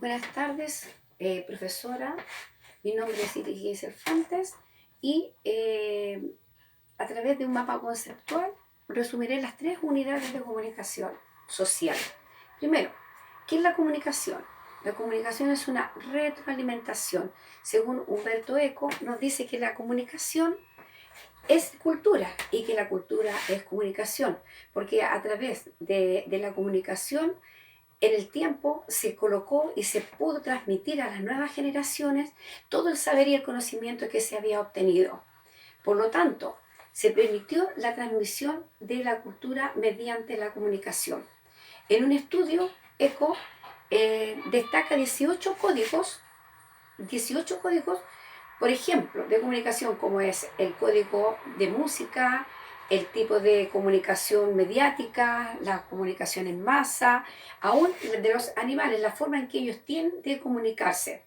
Buenas tardes, profesora. Mi nombre es Iris Cervantes y a través de un mapa conceptual resumiré las tres unidades de comunicación social. Primero, ¿qué es la comunicación? La comunicación es una retroalimentación. Según Humberto Eco, nos dice que la comunicación es cultura y que la cultura es comunicación, porque a través de la comunicación en el tiempo se colocó y se pudo transmitir a las nuevas generaciones todo el saber y el conocimiento que se había obtenido. Por lo tanto, se permitió la transmisión de la cultura mediante la comunicación. En un estudio, ECO destaca 18 códigos, por ejemplo, de comunicación, como es el código de música, el tipo de comunicación mediática, la comunicación en masa, aún de los animales, la forma en que ellos tienen de comunicarse.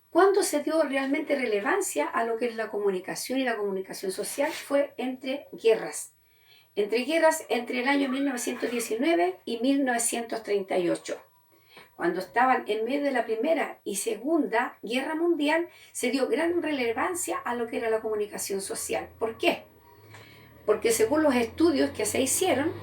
¿Cuándo se dio realmente relevancia a lo que es la comunicación y la comunicación social? Fue entre guerras. Entre el año 1919 y 1938. Cuando estaban en medio de la Primera y Segunda Guerra Mundial, se dio gran relevancia a lo que era la comunicación social. ¿Por qué? Porque según los estudios que se hicieron,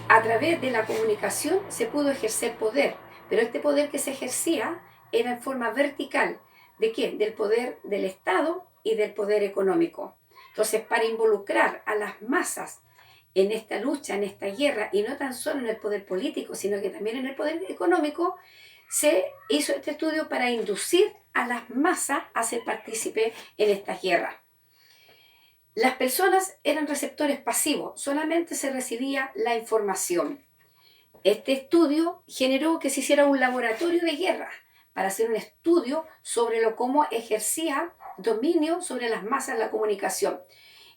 a través de la comunicación se pudo ejercer poder, pero este poder que se ejercía era en forma vertical. ¿De qué? Del poder del Estado y del poder económico. Entonces, para involucrar a las masas en esta lucha, en esta guerra, y no tan solo en el poder político, sino que también en el poder económico, se hizo este estudio para inducir a las masas a ser partícipes en esta guerra. Las personas eran receptores pasivos, solamente se recibía la información. Este estudio generó que se hiciera un laboratorio de guerra para hacer un estudio sobre cómo ejercía dominio sobre las masas la comunicación.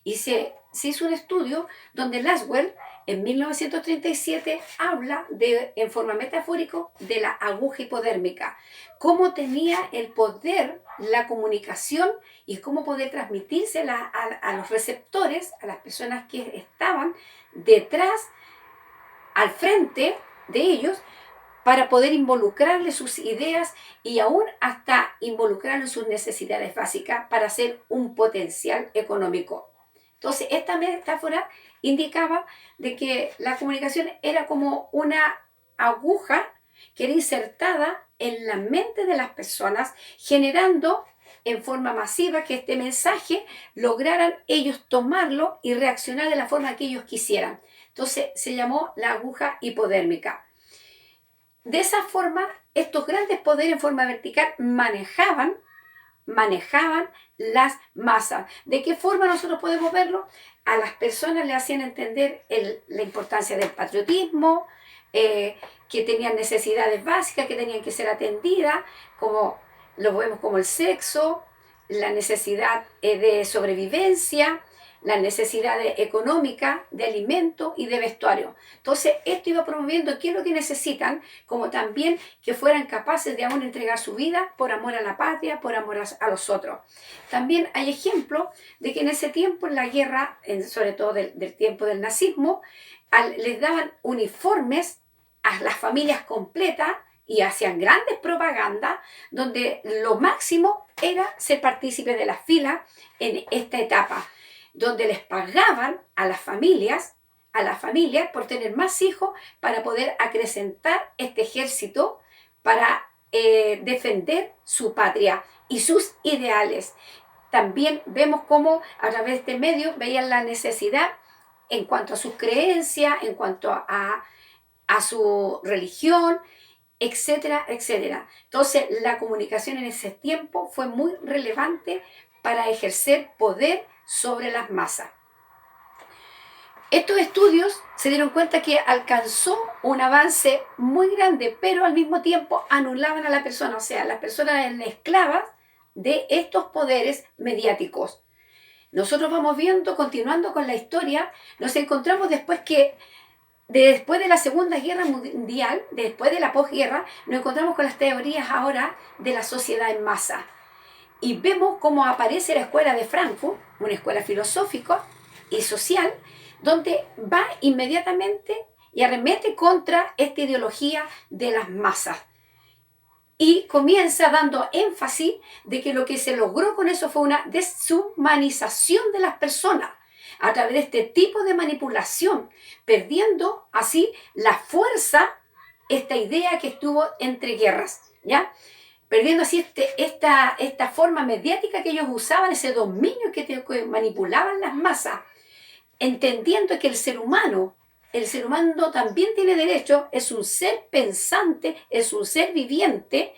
Y se hizo un estudio donde Laswell, en 1937, habla en forma metafórica de la aguja hipodérmica, cómo tenía el poder la comunicación y cómo poder transmitírsela a los receptores, a las personas que estaban detrás, al frente de ellos, para poder involucrarle sus ideas y aún hasta involucrarle sus necesidades básicas para hacer un potencial económico. Entonces, esta metáfora indicaba de que la comunicación era como una aguja que era insertada en la mente de las personas, generando en forma masiva que este mensaje lograran ellos tomarlo y reaccionar de la forma que ellos quisieran. Entonces, se llamó la aguja hipodérmica. De esa forma, estos grandes poderes en forma vertical manejaban las masas. ¿De qué forma nosotros podemos verlo? A las personas le hacían entender la importancia del patriotismo, que tenían necesidades básicas que tenían que ser atendidas, como lo vemos como el sexo, la necesidad de sobrevivencia, las necesidades económicas, de alimento y de vestuario. Entonces, esto iba promoviendo qué es lo que necesitan, como también que fueran capaces de aún entregar su vida por amor a la patria, por amor a los otros. También hay ejemplos de que en ese tiempo, en la guerra, sobre todo del tiempo del nazismo, les daban uniformes a las familias completas y hacían grandes propagandas donde lo máximo era ser partícipe de las filas en esta etapa, donde les pagaban a las familias por tener más hijos para poder acrecentar este ejército para defender su patria y sus ideales. También vemos cómo a través de este medio veían la necesidad en cuanto a sus creencias, en cuanto a su religión, etcétera, etcétera. Entonces, la comunicación en ese tiempo fue muy relevante para ejercer poder sobre las masas. Estos estudios se dieron cuenta que alcanzó un avance muy grande, pero al mismo tiempo anulaban a la persona, o sea, las personas eran esclavas de estos poderes mediáticos. Nosotros vamos viendo, continuando con la historia, nos encontramos después de la Segunda Guerra Mundial, después de la posguerra, nos encontramos con las teorías ahora de la sociedad en masa. Y vemos cómo aparece la escuela de Frankfurt, una escuela filosófica y social, donde va inmediatamente y arremete contra esta ideología de las masas. y comienza dando énfasis de que lo que se logró con eso fue una deshumanización de las personas a través de este tipo de manipulación, perdiendo así la fuerza, esta idea que estuvo entre guerras, ¿ya? Perdiendo así esta forma mediática que ellos usaban, ese dominio que manipulaban las masas, entendiendo que el ser humano también tiene derecho, es un ser pensante, es un ser viviente,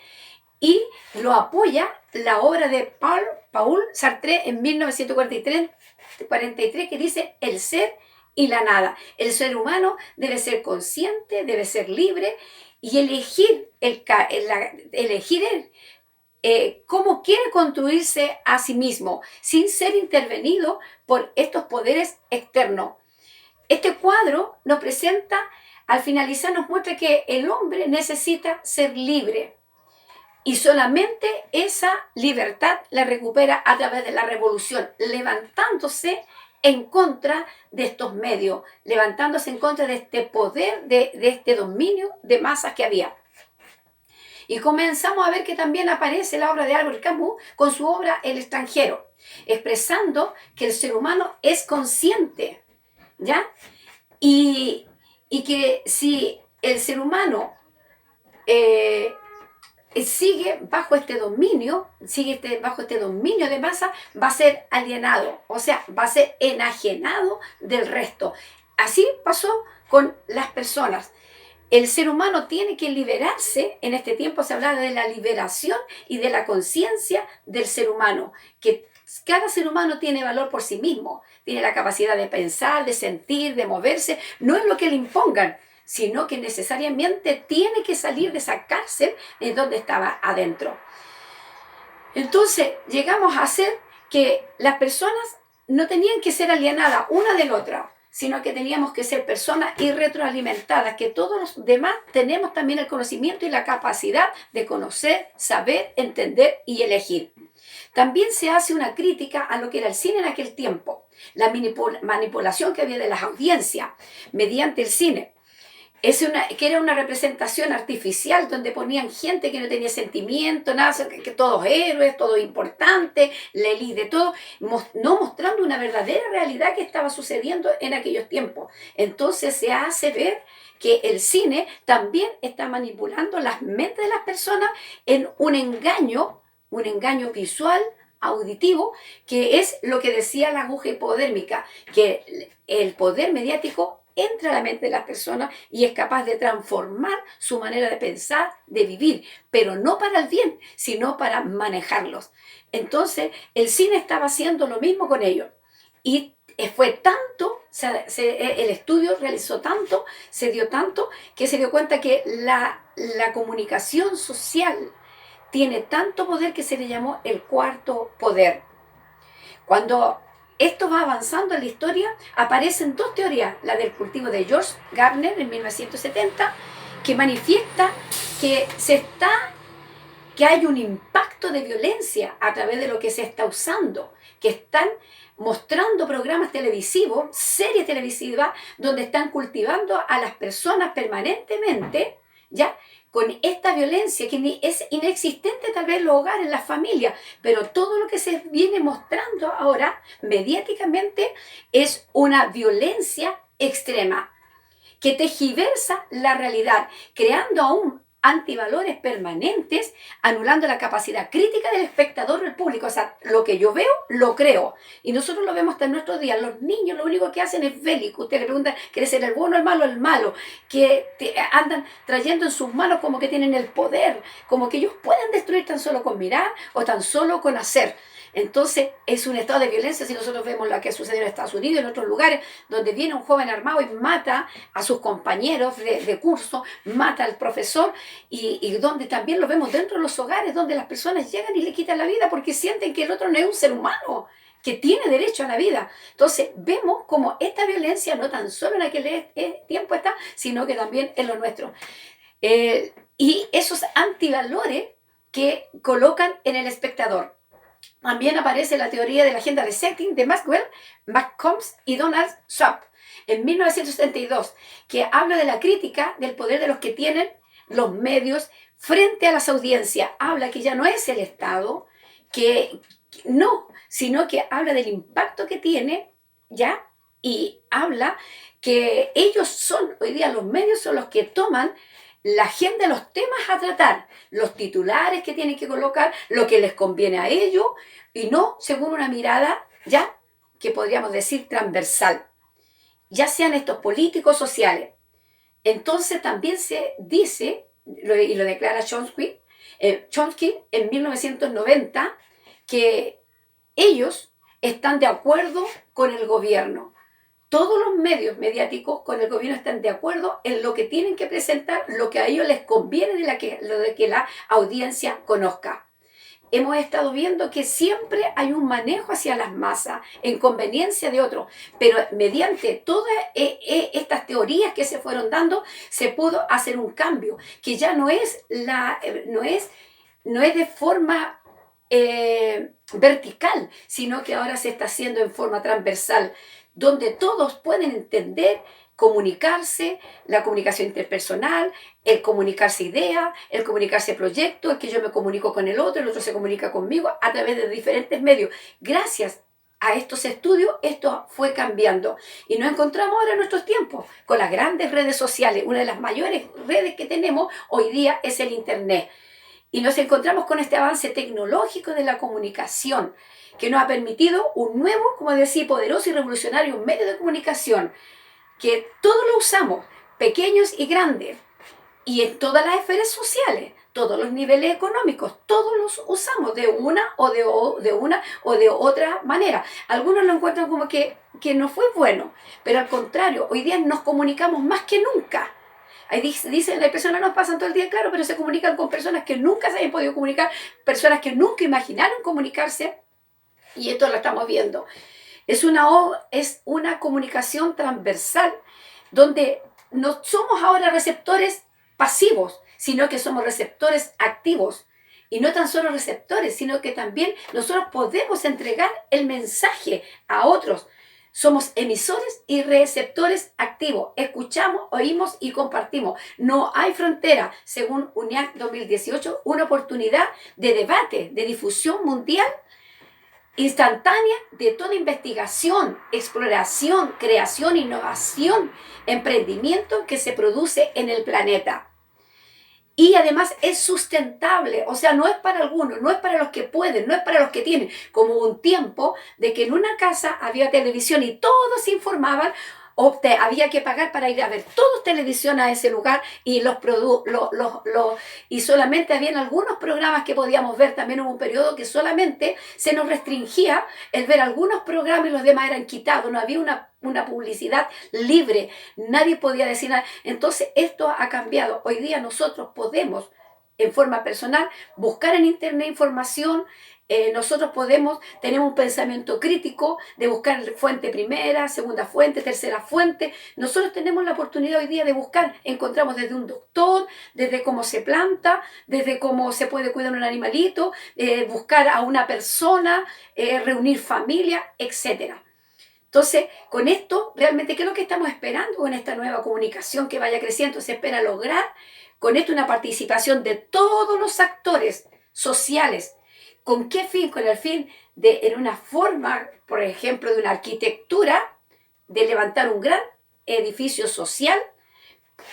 y lo apoya la obra de Paul Sartre en 1943, que dice el ser y la nada. El ser humano debe ser consciente, debe ser libre y elegir cómo quiere construirse a sí mismo sin ser intervenido por estos poderes externos. Este cuadro nos presenta, al finalizar nos muestra que el hombre necesita ser libre y solamente esa libertad la recupera a través de la revolución, levantándose en contra de estos medios, levantándose en contra de este poder, de este dominio de masas que había. Y comenzamos a ver que también aparece la obra de Albert Camus con su obra El extranjero, expresando que el ser humano es consciente, ¿ya? Y que si el ser humano sigue bajo este dominio, bajo este dominio de masa, va a ser alienado, o sea, va a ser enajenado del resto. Así pasó con las personas. El ser humano tiene que liberarse, en este tiempo se habla de la liberación y de la conciencia del ser humano, que cada ser humano tiene valor por sí mismo, tiene la capacidad de pensar, de sentir, de moverse, no es lo que le impongan, sino que necesariamente tiene que salir de esa cárcel en donde estaba adentro. Entonces llegamos a hacer que las personas no tenían que ser alienadas una de la otra, sino que teníamos que ser personas y retroalimentadas, que todos los demás tenemos también el conocimiento y la capacidad de conocer, saber, entender y elegir. También se hace una crítica a lo que era el cine en aquel tiempo, la manipulación que había de las audiencias mediante el cine. Que era una representación artificial donde ponían gente que no tenía sentimiento, nada, que todos héroes, todos importantes, la élite de todo, no mostrando una verdadera realidad que estaba sucediendo en aquellos tiempos. Entonces se hace ver que el cine también está manipulando las mentes de las personas en un engaño visual, auditivo, que es lo que decía la aguja hipodérmica, que el poder mediático entra a la mente de las personas y es capaz de transformar su manera de pensar, de vivir, pero no para el bien, sino para manejarlos. Entonces, el cine estaba haciendo lo mismo con ellos. Y fue tanto, el estudio realizó tanto, se dio tanto, que se dio cuenta que la comunicación social tiene tanto poder que se le llamó el cuarto poder. Cuando esto va avanzando en la historia, aparecen dos teorías, la del cultivo de George Gardner en 1970, que manifiesta que hay un impacto de violencia a través de lo que se está usando, que están mostrando programas televisivos, series televisivas, donde están cultivando a las personas permanentemente, ¿ya?, con esta violencia que es inexistente tal vez en los hogares, en las familias, pero todo lo que se viene mostrando ahora mediáticamente es una violencia extrema que tergiversa la realidad, creando aún antivalores permanentes, anulando la capacidad crítica del espectador o del público. O sea, lo que yo veo, lo creo. Y nosotros lo vemos hasta en nuestros días. Los niños lo único que hacen es bélico. Usted le pregunta, ¿quiere ser el bueno, el malo, el malo? Que andan trayendo en sus manos como que tienen el poder, como que ellos pueden destruir tan solo con mirar o tan solo con hacer. Entonces es un estado de violencia. Si nosotros vemos lo que sucedió en Estados Unidos y en otros lugares, donde viene un joven armado y mata a sus compañeros de curso, mata al profesor, y donde también lo vemos dentro de los hogares, donde las personas llegan y le quitan la vida porque sienten que el otro no es un ser humano, que tiene derecho a la vida. Entonces vemos como esta violencia no tan solo en aquel tiempo está, sino que también en lo nuestro. Y esos antivalores que colocan en el espectador. También aparece la teoría de la agenda de setting de Maxwell, McCombs y Donald Schwab en 1972, que habla de la crítica del poder de los que tienen los medios frente a las audiencias. Habla que ya no es el Estado, que no, sino que habla del impacto que tiene, ¿ya? Y habla que ellos son, hoy día los medios son los que toman la agenda, los temas a tratar, los titulares que tienen que colocar, lo que les conviene a ellos, y no según una mirada, ¿ya? Que podríamos decir transversal, ya sean estos políticos sociales. Entonces también se dice, y lo declara Chomsky en 1990, que ellos están de acuerdo con el gobierno. Todos los medios mediáticos con el gobierno están de acuerdo en lo que tienen que presentar, lo que a ellos les conviene lo de que la audiencia conozca. Hemos estado viendo que siempre hay un manejo hacia las masas en conveniencia de otros, pero mediante todas estas teorías que se fueron dando se pudo hacer un cambio que ya no es de forma vertical, sino que ahora se está haciendo en forma transversal, donde todos pueden entender, comunicarse, la comunicación interpersonal, el comunicarse ideas, el comunicarse proyectos, el que yo me comunico con el otro se comunica conmigo a través de diferentes medios. Gracias a estos estudios, esto fue cambiando. Y nos encontramos ahora en nuestros tiempos con las grandes redes sociales. Una de las mayores redes que tenemos hoy día es el Internet. Y nos encontramos con este avance tecnológico de la comunicación que nos ha permitido un nuevo, como decía, poderoso y revolucionario medio de comunicación que todos lo usamos, pequeños y grandes, y en todas las esferas sociales, todos los niveles económicos, todos los usamos de una o de otra manera. Algunos lo encuentran como que no fue bueno, pero al contrario, hoy día nos comunicamos más que nunca. Ahí dicen, las personas nos pasan todo el día, claro, pero se comunican con personas que nunca se habían podido comunicar, personas que nunca imaginaron comunicarse, y esto lo estamos viendo. Es una comunicación transversal donde no somos ahora receptores pasivos, sino que somos receptores activos. Y no tan solo receptores, sino que también nosotros podemos entregar el mensaje a otros. Somos emisores y receptores activos. Escuchamos, oímos y compartimos. No hay frontera. Según UNIAC 2018, una oportunidad de debate, de difusión mundial instantánea de toda investigación, exploración, creación, innovación, emprendimiento que se produce en el planeta. Y además es sustentable, o sea, no es para algunos, no es para los que pueden, no es para los que tienen. Como un tiempo de que en una casa había televisión y todos se informaban, o había que pagar para ir a ver todos televisión a ese lugar y y solamente habían algunos programas que podíamos ver. También hubo un periodo que solamente se nos restringía el ver algunos programas y los demás eran quitados, no había una publicidad libre, nadie podía decir nada. Entonces esto ha cambiado. Hoy día nosotros podemos en forma personal buscar en internet información. Nosotros tenemos un pensamiento crítico de buscar fuente primera, segunda fuente, tercera fuente. Nosotros tenemos la oportunidad hoy día de buscar, encontramos desde un doctor, desde cómo se planta, desde cómo se puede cuidar un animalito, buscar a una persona, reunir familia, etcétera. Entonces, con esto, realmente, ¿qué es lo que estamos esperando con esta nueva comunicación que vaya creciendo? Se espera lograr con esto una participación de todos los actores sociales. ¿Con qué fin? Con el fin de, en una forma, por ejemplo, de una arquitectura, de levantar un gran edificio social,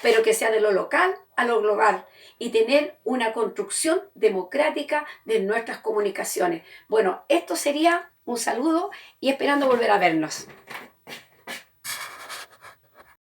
pero que sea de lo local a lo global y tener una construcción democrática de nuestras comunicaciones. Bueno, esto sería un saludo y esperando volver a vernos.